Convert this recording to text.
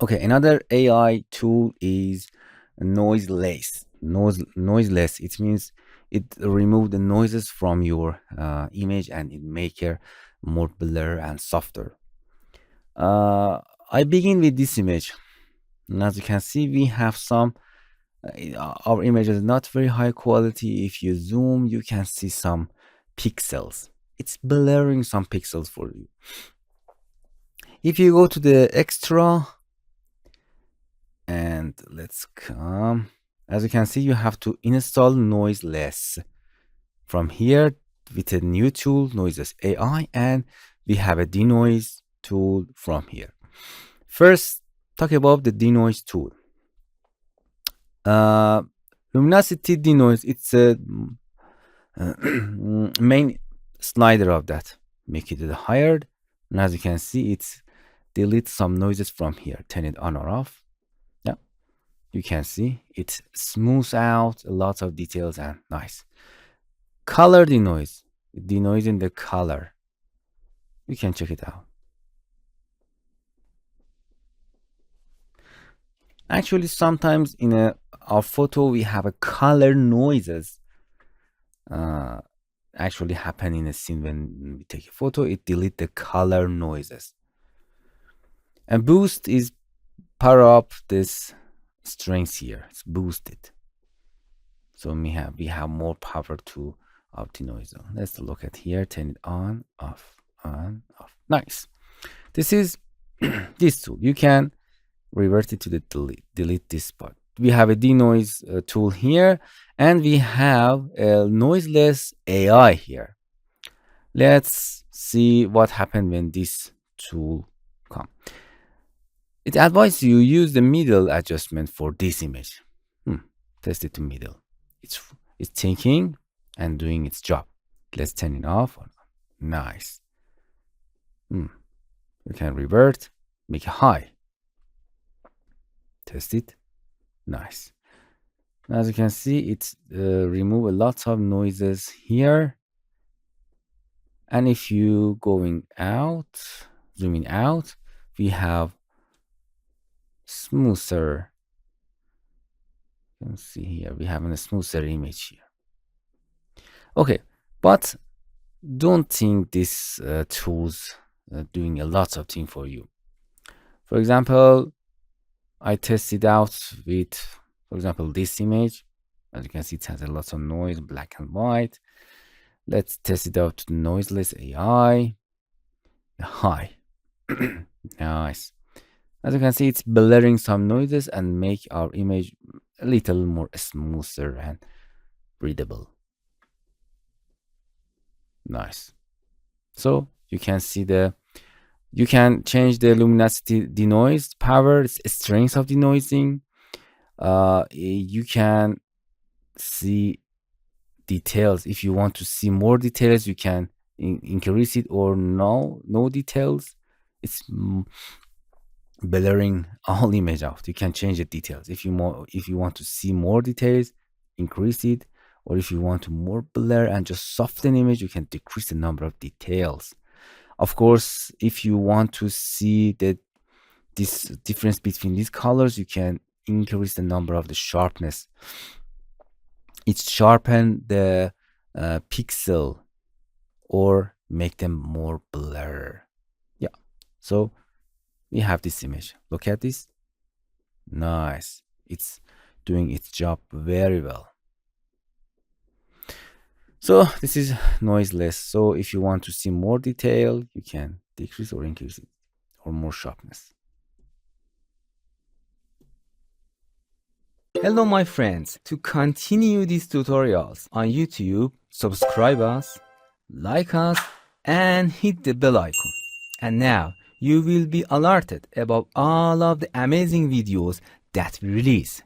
Okay, another AI tool is noiseless. Noiseless. It means it remove the noises from your image and it make it more blur and softer. I begin with this image. And as you can see, we have some. Our image is not very high quality. If you zoom, you can see some pixels. It's blurring some pixels for you. If you go to the extra and let's come, as you can see, you have to install Noiseless from here with a new tool, Noiseless AI, and we have a denoise tool from here. First, talk about the denoise tool. Luminosity denoise, it's a main slider of that. Make it higher, and as you can see, it's delete some noises from here. Turn it on or off. Yeah, you can see it smooths out a lot of details and nice. Color denoise, denoising the color. You can check it out. Actually, sometimes in our photo we have a color noises. Actually happen in a scene when we take a photo. It delete the color noises. And boost is power up this strength here. It's boosted. So we have more power to up the noise. Let's look at here. Turn it on, off, on, off. Nice. This is this tool. You can revert it to the delete this part. We have a denoise tool here, and we have a noiseless AI here. Let's see what happened when this tool comes. It advises you use the middle adjustment for this image. Test it to middle. It's thinking and doing its job. Let's turn it off. Nice. You can revert, make it high. Test it. Nice. As you can see, it's remove a lot of noises here. And if you going out, zooming out, we have smoother. You can see here we have a smoother image here. Okay, but don't think this tools doing a lot of things for you. For example, I tested out with, for example, this image. As you can see, it has a lot of noise, black and white. Let's test it out to Noiseless AI. High. Nice. As you can see, it's blurring some noises and make our image a little more smoother and readable. Nice. So you can see you can change the luminosity denoise power, strength of denoising. You can see details. If you want to see more details, you can increase it or no details. It's blurring all image out. You can change the details. If you want to see more details, increase it. Or if you want to more blur and just soften image, you can decrease the number of details. Of course, if you want to see this difference between these colors, you can increase the number of the sharpness. It sharpen the pixel or make them more blur. Yeah. So we have this image. Look at this. Nice. It's doing its job very well. So this is noiseless. So if you want to see more detail, you can decrease or increase it, or more sharpness. Hello my friends. To continue these tutorials on YouTube, subscribe us, like us, and hit the bell icon. And now you will be alerted about all of the amazing videos that we release.